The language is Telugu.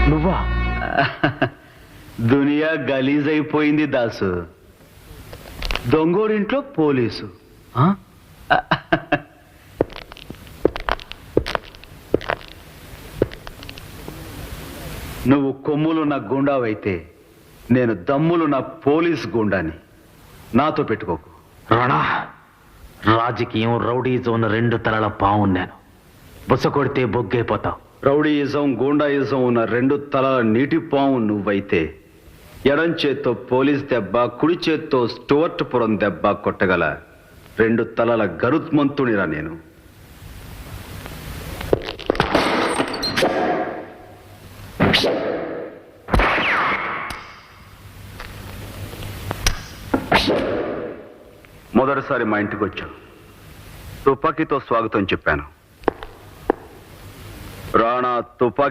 నువ్వా? దునియా గలీజ్ అయిపోయింది దాసు. దొంగోడింట్లో పోలీసు. ఆ? నువ్వు కొమ్ములున్న గుండావైతే నేను దమ్ములున్న పోలీస్ గుండాని. నాతో పెట్టుకోకు. రాణా, రాజకీయం రౌడీజం రెండు తలల పావు. నేను బుస కొడితే బొగ్గైపోతావు. రౌడీయిజం గూండాయిజం ఉన్న రెండు తలల నీటి పాము నువ్వైతే ఎడం చేత్తో పోలీస్ దెబ్బ, కుడి చేత్తో స్టువర్ట్పురం దెబ్బ కొట్టగల రెండు తలల గరుత్మంతునిరా నేను. మొదటిసారి మా ఇంటికి వచ్చావు. తుపాకీతో స్వాగతం చెప్పాను. రాణా తుపాకీ